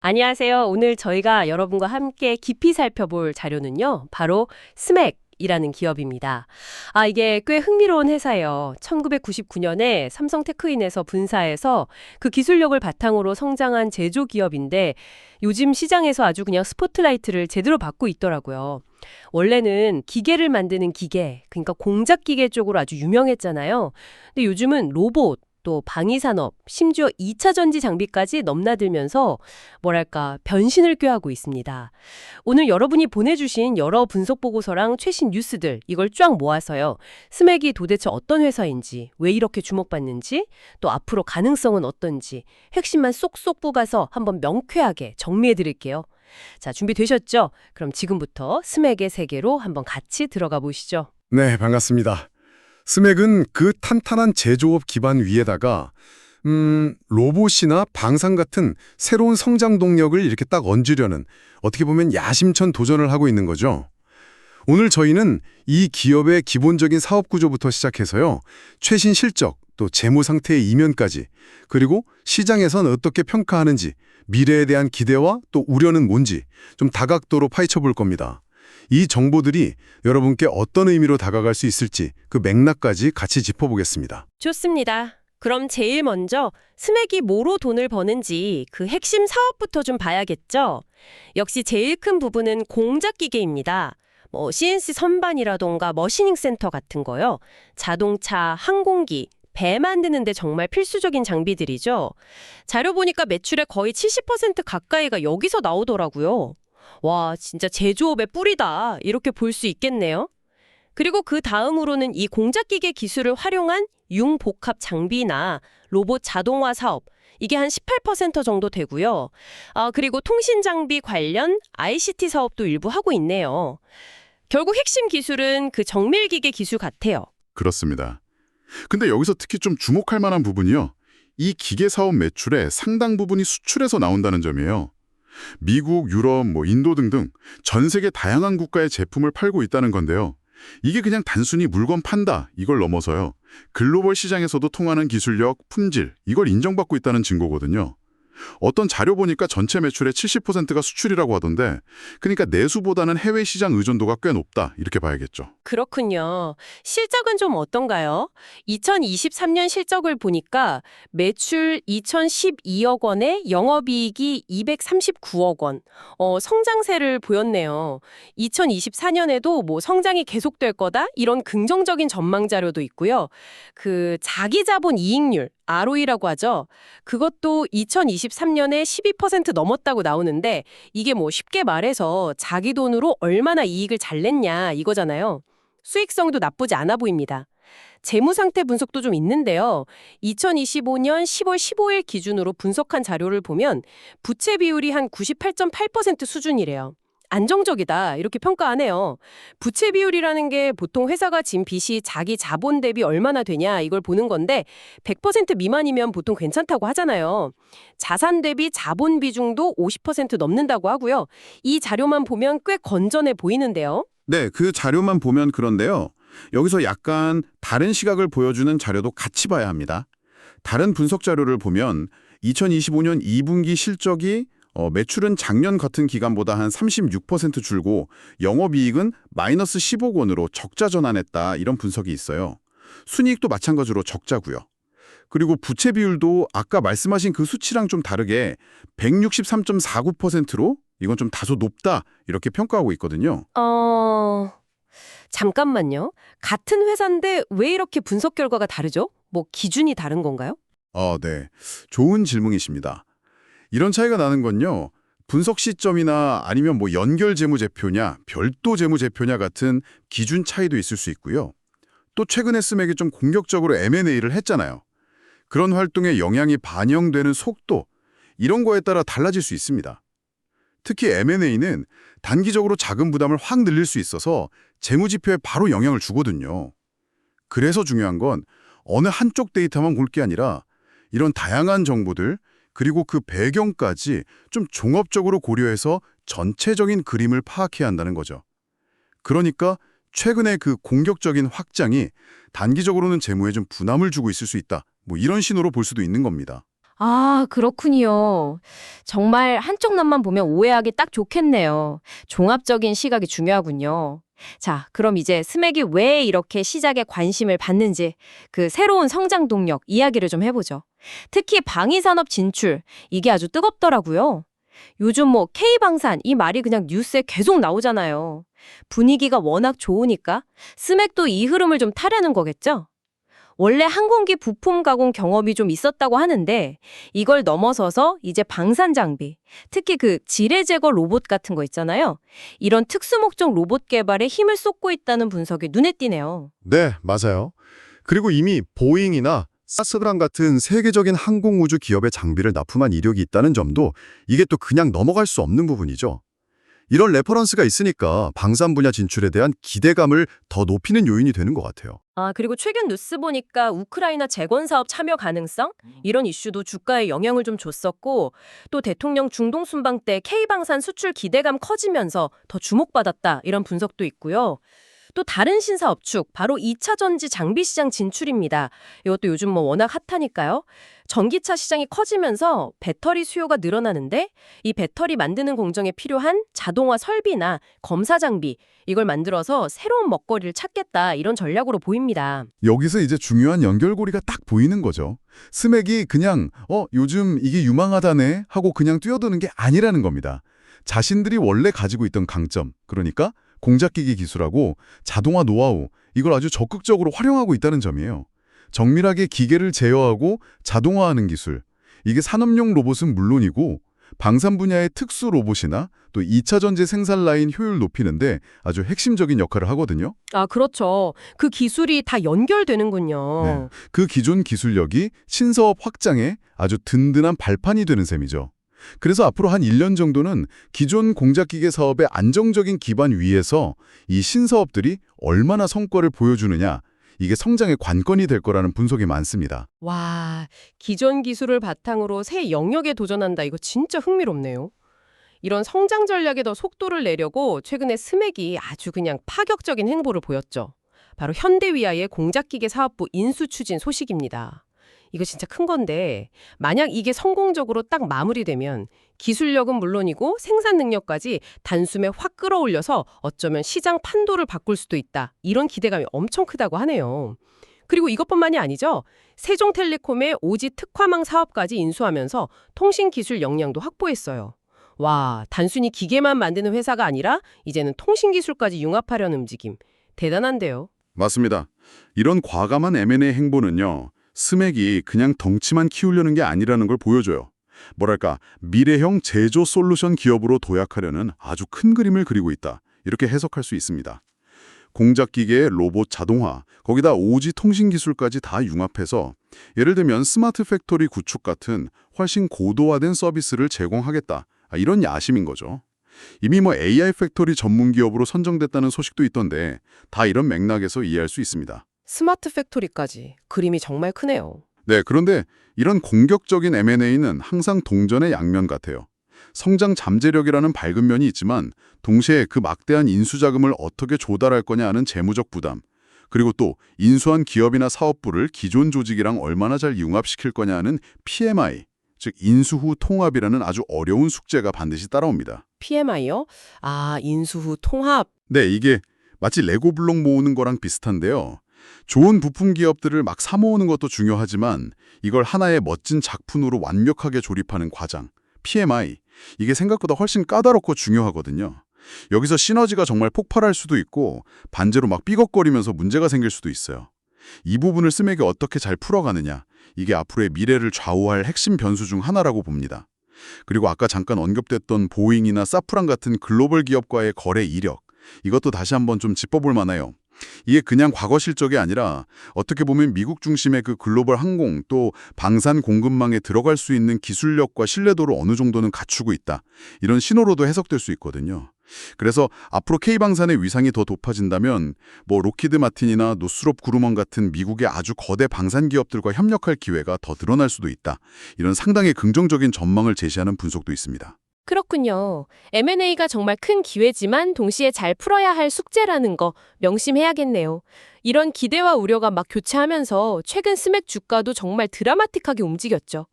안녕하세요. 오늘 저희가 여러분과 함께 깊이 살펴볼 자료는요. 바로 스맥이라는 기업입니다. 이게 꽤 흥미로운 회사예요. 1999년에 삼성 테크인에서 분사해서 그 기술력을 바탕으로 성장한 제조 기업인데 요즘 시장에서 아주 그냥 스포트라이트를 제대로 받고 있더라고요. 원래는 기계를 만드는 기계, 그러니까 공작 기계 쪽으로 아주 유명했잖아요. 근데 요즘은 로봇, 또 방위산업, 심지어 2차 전지 장비까지 넘나들면서 뭐랄까 변신을 꾀하고 있습니다. 오늘 여러분이 보내주신 여러 분석 보고서랑 최신 뉴스들 이걸 쫙 모아서요. 스맥이 도대체 어떤 회사인지, 왜 이렇게 주목받는지, 또 앞으로 가능성은 어떤지 핵심만 쏙쏙 뽑아서 한번 명쾌하게 정리해 드릴게요. 자, 준비되셨죠? 그럼 지금부터 스맥의 세계로 한번 같이 들어가 보시죠. 네, 반갑습니다. 스맥은 그 탄탄한 제조업 기반 위에다가 로봇이나 방산 같은 새로운 성장 동력을 이렇게 딱 얹으려는 어떻게 보면 야심천 도전을 하고 있는 거죠. 오늘 저희는 이 기업의 기본적인 사업 구조부터 시작해서요. 최신 실적, 또 재무 상태의 이면까지, 그리고 시장에선 어떻게 평가하는지, 미래에 대한 기대와 또 우려는 뭔지 좀 다각도로 파헤쳐 볼 겁니다. 이 정보들이 여러분께 어떤 의미로 다가갈 수 있을지 그 맥락까지 같이 짚어보겠습니다. 좋습니다. 그럼 제일 먼저 스맥이 뭐로 돈을 버는지 그 핵심 사업부터 좀 봐야겠죠? 역시 제일 큰 부분은 공작 기계입니다. CNC 선반이라던가 머시닝 센터 같은 거요. 자동차, 항공기, 배 만드는데 정말 필수적인 장비들이죠. 자료 보니까 매출의 거의 70% 가까이가 여기서 나오더라고요. 와, 진짜 제조업의 뿌리다. 이렇게 볼 수 있겠네요. 그리고 그 다음으로는 이 공작기계 기술을 활용한 융복합 장비나 로봇 자동화 사업, 이게 한 18% 정도 되고요. 그리고 통신 장비 관련 ICT 사업도 일부 하고 있네요. 결국 핵심 기술은 그 정밀기계 기술 같아요. 그렇습니다. 근데 여기서 특히 좀 주목할 만한 부분이요. 이 기계 사업 매출의 상당 부분이 수출에서 나온다는 점이에요. 미국, 유럽, 인도 등등 전 세계 다양한 국가의 제품을 팔고 있다는 건데요. 이게 그냥 단순히 물건 판다 이걸 넘어서요. 글로벌 시장에서도 통하는 기술력, 품질 이걸 인정받고 있다는 증거거든요. 어떤 자료 보니까 전체 매출의 70%가 수출이라고 하던데 그러니까 내수보다는 해외 시장 의존도가 꽤 높다 이렇게 봐야겠죠. 그렇군요. 실적은 좀 어떤가요? 2023년 실적을 보니까 매출 2,012억 원에 영업이익이 239억 원. 성장세를 보였네요. 2024년에도 성장이 계속될 거다? 이런 긍정적인 전망 자료도 있고요. 그 자기 자본 이익률, ROE라고 하죠. 그것도 2023년에 12% 넘었다고 나오는데 이게 쉽게 말해서 자기 돈으로 얼마나 이익을 잘 냈냐 이거잖아요. 수익성도 나쁘지 않아 보입니다. 재무 상태 분석도 좀 있는데요. 2025년 10월 15일 기준으로 분석한 자료를 보면 부채 비율이 한 98.8% 수준이래요. 안정적이다 이렇게 평가하네요. 부채 비율이라는 게 보통 회사가 진 빚이 자기 자본 대비 얼마나 되냐 이걸 보는 건데 100% 미만이면 보통 괜찮다고 하잖아요. 자산 대비 자본 비중도 50% 넘는다고 하고요. 이 자료만 보면 꽤 건전해 보이는데요. 네, 그 자료만 보면 그런데요. 여기서 약간 다른 시각을 보여주는 자료도 같이 봐야 합니다. 다른 분석 자료를 보면 2025년 2분기 실적이 매출은 작년 같은 기간보다 한 36% 줄고 영업이익은 마이너스 10억 원으로 적자 전환했다 이런 분석이 있어요. 순이익도 마찬가지로 적자고요. 그리고 부채 비율도 아까 말씀하신 그 수치랑 좀 다르게 163.49%로 이건 좀 다소 높다 이렇게 평가하고 있거든요. 잠깐만요. 같은 회사인데 왜 이렇게 분석 결과가 다르죠? 기준이 다른 건가요? 네. 좋은 질문이십니다. 이런 차이가 나는 건요. 분석 시점이나 아니면 연결 재무제표냐, 별도 재무제표냐 같은 기준 차이도 있을 수 있고요. 또 최근에 스맥이 좀 공격적으로 M&A를 했잖아요. 그런 활동에 영향이 반영되는 속도, 이런 거에 따라 달라질 수 있습니다. 특히 M&A는 단기적으로 자금 부담을 확 늘릴 수 있어서 재무지표에 바로 영향을 주거든요. 그래서 중요한 건 어느 한쪽 데이터만 볼 게 아니라 이런 다양한 정보들, 그리고 그 배경까지 좀 종합적으로 고려해서 전체적인 그림을 파악해야 한다는 거죠. 그러니까 최근에 그 공격적인 확장이 단기적으로는 재무에 좀 부담을 주고 있을 수 있다. 이런 신호로 볼 수도 있는 겁니다. 아, 그렇군요. 정말 한쪽 면만 보면 오해하기 딱 좋겠네요. 종합적인 시각이 중요하군요. 자, 그럼 이제 스맥이 왜 이렇게 시작에 관심을 받는지 그 새로운 성장 동력 이야기를 좀 해보죠. 특히 방위산업 진출, 이게 아주 뜨겁더라고요. 요즘 뭐 K방산 이 말이 그냥 뉴스에 계속 나오잖아요. 분위기가 워낙 좋으니까 스맥도 이 흐름을 좀 타려는 거겠죠? 원래 항공기 부품 가공 경험이 좀 있었다고 하는데 이걸 넘어서서 이제 방산 장비, 특히 그 지뢰 제거 로봇 같은 거 있잖아요. 이런 특수 목적 로봇 개발에 힘을 쏟고 있다는 분석이 눈에 띄네요. 네, 맞아요. 그리고 이미 보잉이나 사스드랑 같은 세계적인 항공우주 기업의 장비를 납품한 이력이 있다는 점도 이게 또 그냥 넘어갈 수 없는 부분이죠. 이런 레퍼런스가 있으니까 방산 분야 진출에 대한 기대감을 더 높이는 요인이 되는 것 같아요. 아, 그리고 최근 뉴스 보니까 우크라이나 재건 사업 참여 가능성? 이런 이슈도 주가에 영향을 좀 줬었고, 또 대통령 중동 순방 때 K방산 수출 기대감 커지면서 더 주목받았다, 이런 분석도 있고요. 또 다른 신사업 축, 바로 2차 전지 장비 시장 진출입니다. 이것도 요즘 뭐 워낙 핫하니까요. 전기차 시장이 커지면서 배터리 수요가 늘어나는데 이 배터리 만드는 공정에 필요한 자동화 설비나 검사 장비, 이걸 만들어서 새로운 먹거리를 찾겠다, 이런 전략으로 보입니다. 여기서 이제 중요한 연결고리가 딱 보이는 거죠. 스맥이 그냥 요즘 이게 유망하다네 하고 그냥 뛰어드는 게 아니라는 겁니다. 자신들이 원래 가지고 있던 강점, 그러니까 공작기기 기술하고 자동화 노하우, 이걸 아주 적극적으로 활용하고 있다는 점이에요. 정밀하게 기계를 제어하고 자동화하는 기술, 이게 산업용 로봇은 물론이고 방산 분야의 특수 로봇이나 또 2차 전지 생산 라인 효율 높이는데 아주 핵심적인 역할을 하거든요. 아, 그렇죠. 그 기술이 다 연결되는군요. 네. 그 기존 기술력이 신사업 확장에 아주 든든한 발판이 되는 셈이죠. 그래서 앞으로 한 1년 정도는 기존 공작기계 사업의 안정적인 기반 위에서 이 신사업들이 얼마나 성과를 보여주느냐, 이게 성장의 관건이 될 거라는 분석이 많습니다. 와, 기존 기술을 바탕으로 새 영역에 도전한다. 이거 진짜 흥미롭네요. 이런 성장 전략에 더 속도를 내려고 최근에 스맥이 아주 그냥 파격적인 행보를 보였죠. 바로 현대위아의 공작기계 사업부 인수 추진 소식입니다. 이거 진짜 큰 건데 만약 이게 성공적으로 딱 마무리되면 기술력은 물론이고 생산 능력까지 단숨에 확 끌어올려서 어쩌면 시장 판도를 바꿀 수도 있다. 이런 기대감이 엄청 크다고 하네요. 그리고 이것뿐만이 아니죠. 세종텔레콤의 오지 특화망 사업까지 인수하면서 통신기술 역량도 확보했어요. 와, 단순히 기계만 만드는 회사가 아니라 이제는 통신기술까지 융합하려는 움직임. 대단한데요. 맞습니다. 이런 과감한 M&A 행보는요, 스맥이 그냥 덩치만 키우려는 게 아니라는 걸 보여줘요. 뭐랄까, 미래형 제조 솔루션 기업으로 도약하려는 아주 큰 그림을 그리고 있다. 이렇게 해석할 수 있습니다. 공작기계의 로봇 자동화, 거기다 오지 통신 기술까지 다 융합해서 예를 들면 스마트 팩토리 구축 같은 훨씬 고도화된 서비스를 제공하겠다. 이런 야심인 거죠. 이미 뭐 AI 팩토리 전문 기업으로 선정됐다는 소식도 있던데 다 이런 맥락에서 이해할 수 있습니다. 스마트 팩토리까지. 그림이 정말 크네요. 네, 그런데 이런 공격적인 M&A는 항상 동전의 양면 같아요. 성장 잠재력이라는 밝은 면이 있지만 동시에 그 막대한 인수자금을 어떻게 조달할 거냐 하는 재무적 부담, 그리고 또 인수한 기업이나 사업부를 기존 조직이랑 얼마나 잘 융합시킬 거냐 하는 PMI, 즉 인수 후 통합이라는 아주 어려운 숙제가 반드시 따라옵니다. PMI요? 아, 인수 후 통합. 네, 이게 마치 레고 블록 모으는 거랑 비슷한데요. 좋은 부품 기업들을 막 사모으는 것도 중요하지만 이걸 하나의 멋진 작품으로 완벽하게 조립하는 과정, PMI, 이게 생각보다 훨씬 까다롭고 중요하거든요. 여기서 시너지가 정말 폭발할 수도 있고 반대로 막 삐걱거리면서 문제가 생길 수도 있어요. 이 부분을 스맥이 어떻게 잘 풀어가느냐, 이게 앞으로의 미래를 좌우할 핵심 변수 중 하나라고 봅니다. 그리고 아까 잠깐 언급됐던 보잉이나 사프란 같은 글로벌 기업과의 거래 이력, 이것도 다시 한번 좀 짚어볼 만해요. 이게 그냥 과거 실적이 아니라 어떻게 보면 미국 중심의 그 글로벌 항공 또 방산 공급망에 들어갈 수 있는 기술력과 신뢰도를 어느 정도는 갖추고 있다. 이런 신호로도 해석될 수 있거든요. 그래서 앞으로 K방산의 위상이 더 높아진다면 뭐 로키드 마틴이나 노스롭 그루먼 같은 미국의 아주 거대 방산 기업들과 협력할 기회가 더 늘어날 수도 있다. 이런 상당히 긍정적인 전망을 제시하는 분석도 있습니다. 그렇군요. M&A가 정말 큰 기회지만 동시에 잘 풀어야 할 숙제라는 거 명심해야겠네요. 이런 기대와 우려가 막 교차하면서 최근 스맥 주가도 정말 드라마틱하게 움직였죠.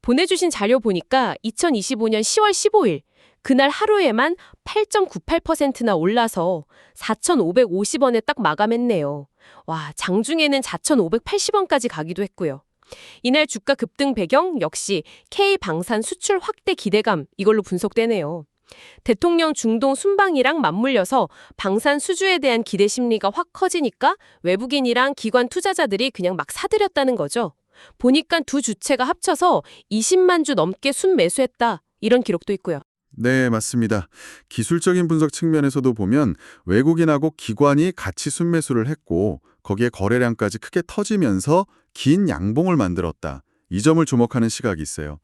보내주신 자료 보니까 2025년 10월 15일 그날 하루에만 8.98%나 올라서 4,550원에 딱 마감했네요. 와, 장중에는 4,580원까지 가기도 했고요. 이날 주가 급등 배경 역시 K방산 수출 확대 기대감 이걸로 분석되네요. 대통령 중동 순방이랑 맞물려서 방산 수주에 대한 기대 심리가 확 커지니까 외국인이랑 기관 투자자들이 그냥 막 사들였다는 거죠. 보니까 두 주체가 합쳐서 20만 주 넘게 순매수했다. 이런 기록도 있고요. 네, 맞습니다. 기술적인 분석 측면에서도 보면 외국인하고 기관이 같이 순매수를 했고 거기에 거래량까지 크게 터지면서 긴 양봉을 만들었다. 이 점을 주목하는 시각이 있어요.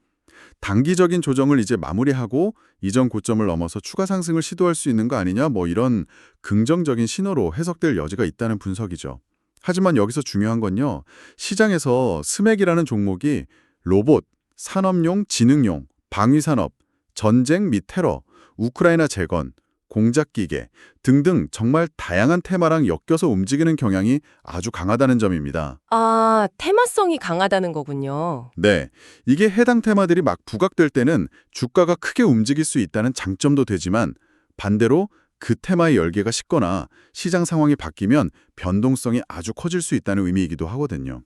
단기적인 조정을 이제 마무리하고 이전 고점을 넘어서 추가 상승을 시도할 수 있는 거 아니냐, 뭐 이런 긍정적인 신호로 해석될 여지가 있다는 분석이죠. 하지만 여기서 중요한 건요, 시장에서 스맥이라는 종목이 로봇, 산업용, 지능용, 방위산업, 전쟁 및 테러, 우크라이나 재건, 공작기계 등등 정말 다양한 테마랑 엮여서 움직이는 경향이 아주 강하다는 점입니다. 아, 테마성이 강하다는 거군요. 네, 이게 해당 테마들이 막 부각될 때는 주가가 크게 움직일 수 있다는 장점도 되지만 반대로 그 테마의 열기가 식거나 시장 상황이 바뀌면 변동성이 아주 커질 수 있다는 의미이기도 하거든요.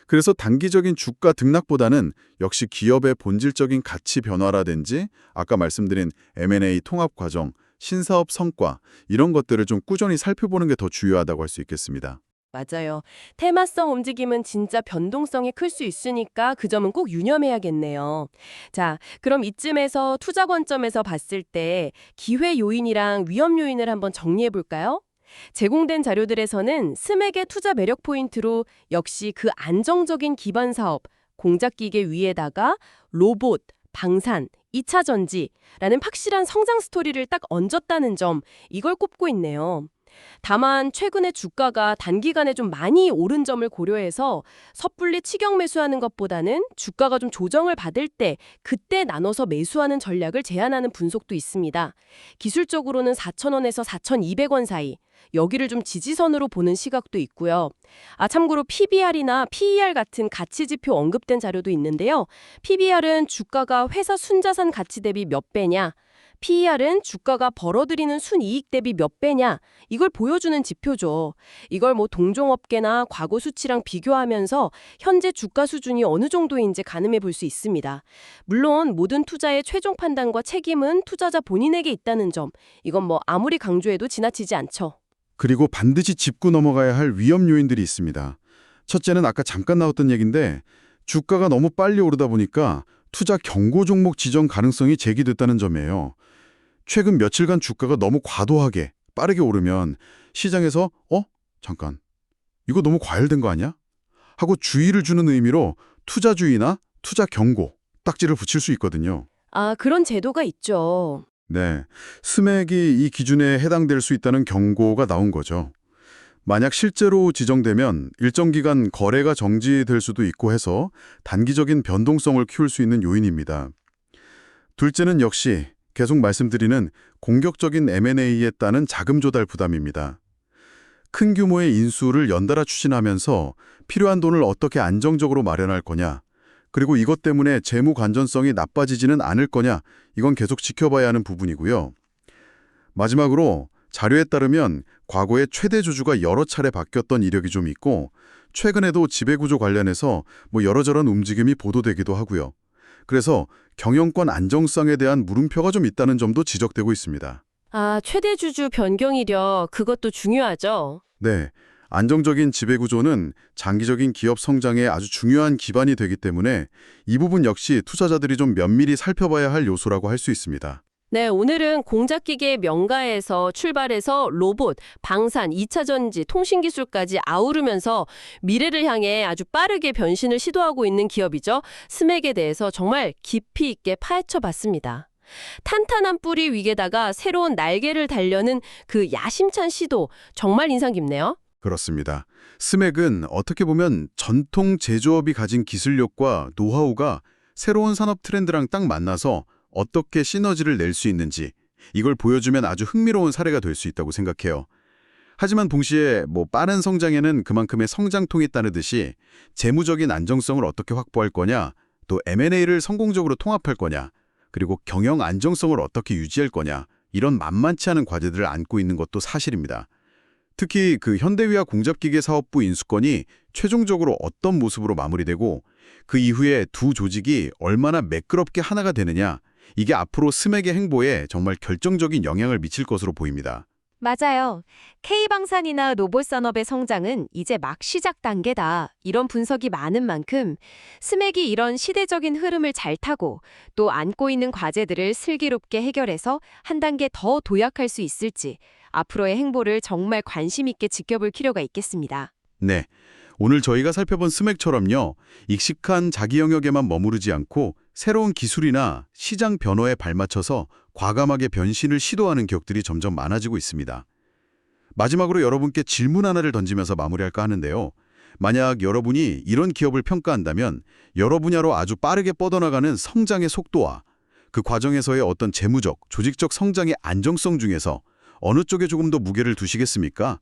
그래서 단기적인 주가 등락보다는 역시 기업의 본질적인 가치 변화라든지 아까 말씀드린 M&A 통합 과정, 신사업 성과 이런 것들을 좀 꾸준히 살펴보는 게 더 중요하다고 할 수 있겠습니다. 맞아요. 테마성 움직임은 진짜 변동성이 클 수 있으니까 그 점은 꼭 유념해야겠네요. 자, 그럼 이쯤에서 투자 관점에서 봤을 때 기회 요인이랑 위험 요인을 한번 정리해 볼까요? 제공된 자료들에서는 스맥의 투자 매력 포인트로 역시 그 안정적인 기반 사업, 공작기계 위에다가 로봇, 방산, 2차 전지라는 확실한 성장 스토리를 딱 얹었다는 점, 이걸 꼽고 있네요. 다만 최근에 주가가 단기간에 좀 많이 오른 점을 고려해서 섣불리 치경 매수하는 것보다는 주가가 좀 조정을 받을 때 그때 나눠서 매수하는 전략을 제안하는 분석도 있습니다. 기술적으로는 4,000원에서 4,200원 사이, 여기를 좀 지지선으로 보는 시각도 있고요. 참고로 PBR이나 PER 같은 가치지표 언급된 자료도 있는데요. PBR은 주가가 회사 순자산 가치 대비 몇 배냐, PER은 주가가 벌어들이는 순이익 대비 몇 배냐, 이걸 보여주는 지표죠. 이걸 뭐 동종업계나 과거 수치랑 비교하면서 현재 주가 수준이 어느 정도인지 가늠해 볼 수 있습니다. 물론 모든 투자의 최종 판단과 책임은 투자자 본인에게 있다는 점, 이건 뭐 아무리 강조해도 지나치지 않죠. 그리고 반드시 짚고 넘어가야 할 위험 요인들이 있습니다. 첫째는 아까 잠깐 나왔던 얘기인데 주가가 너무 빨리 오르다 보니까 투자 경고 종목 지정 가능성이 제기됐다는 점이에요. 최근 며칠간 주가가 너무 과도하게 빠르게 오르면 시장에서 잠깐, 이거 너무 과열된 거 아니야? 하고 주의를 주는 의미로 투자 주의나 투자 경고 딱지를 붙일 수 있거든요. 그런 제도가 있죠. 네, 스맥이 이 기준에 해당될 수 있다는 경고가 나온 거죠. 만약 실제로 지정되면 일정 기간 거래가 정지될 수도 있고 해서 단기적인 변동성을 키울 수 있는 요인입니다. 둘째는 역시 계속 말씀드리는 공격적인 M&A에 따른 자금 조달 부담입니다. 큰 규모의 인수를 연달아 추진하면서 필요한 돈을 어떻게 안정적으로 마련할 거냐, 그리고 이것 때문에 재무 건전성이 나빠지지는 않을 거냐, 이건 계속 지켜봐야 하는 부분이고요. 마지막으로 자료에 따르면 과거에 최대 주주가 여러 차례 바뀌었던 이력이 좀 있고 최근에도 지배구조 관련해서 여러저런 움직임이 보도되기도 하고요. 그래서 경영권 안정성에 대한 물음표가 좀 있다는 점도 지적되고 있습니다. 최대 주주 변경 이력, 그것도 중요하죠. 네, 안정적인 지배구조는 장기적인 기업 성장에 아주 중요한 기반이 되기 때문에 이 부분 역시 투자자들이 좀 면밀히 살펴봐야 할 요소라고 할 수 있습니다. 네, 오늘은 공작기계 명가에서 출발해서 로봇, 방산, 2차 전지, 통신기술까지 아우르면서 미래를 향해 아주 빠르게 변신을 시도하고 있는 기업이죠. 스맥에 대해서 정말 깊이 있게 파헤쳐 봤습니다. 탄탄한 뿌리 위에다가 새로운 날개를 달려는 그 야심찬 시도, 정말 인상 깊네요. 그렇습니다. 스맥은 어떻게 보면 전통 제조업이 가진 기술력과 노하우가 새로운 산업 트렌드랑 딱 만나서 어떻게 시너지를 낼 수 있는지 이걸 보여주면 아주 흥미로운 사례가 될 수 있다고 생각해요. 하지만 동시에 빠른 성장에는 그만큼의 성장통이 따르듯이 재무적인 안정성을 어떻게 확보할 거냐, 또 M&A를 성공적으로 통합할 거냐, 그리고 경영 안정성을 어떻게 유지할 거냐, 이런 만만치 않은 과제들을 안고 있는 것도 사실입니다. 특히 그 현대위아 공잡기계 사업부 인수권이 최종적으로 어떤 모습으로 마무리되고 그 이후에 두 조직이 얼마나 매끄럽게 하나가 되느냐, 이게 앞으로 스맥의 행보에 정말 결정적인 영향을 미칠 것으로 보입니다. 맞아요. K방산이나 로봇 산업의 성장은 이제 막 시작 단계다. 이런 분석이 많은 만큼 스맥이 이런 시대적인 흐름을 잘 타고 또 안고 있는 과제들을 슬기롭게 해결해서 한 단계 더 도약할 수 있을지 앞으로의 행보를 정말 관심 있게 지켜볼 필요가 있겠습니다. 네, 오늘 저희가 살펴본 스맥처럼요, 익숙한 자기 영역에만 머무르지 않고 새로운 기술이나 시장 변화에 발맞춰서 과감하게 변신을 시도하는 기업들이 점점 많아지고 있습니다. 마지막으로 여러분께 질문 하나를 던지면서 마무리할까 하는데요. 만약 여러분이 이런 기업을 평가한다면 여러 분야로 아주 빠르게 뻗어나가는 성장의 속도와 그 과정에서의 어떤 재무적, 조직적 성장의 안정성 중에서 어느 쪽에 조금 더 무게를 두시겠습니까?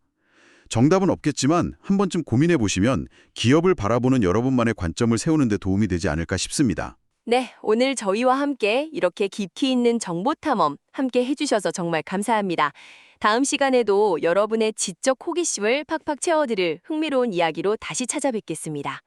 정답은 없겠지만 한 번쯤 고민해 보시면 기업을 바라보는 여러분만의 관점을 세우는 데 도움이 되지 않을까 싶습니다. 네, 오늘 저희와 함께 이렇게 깊이 있는 정보 탐험 함께 해주셔서 정말 감사합니다. 다음 시간에도 여러분의 지적 호기심을 팍팍 채워드릴 흥미로운 이야기로 다시 찾아뵙겠습니다.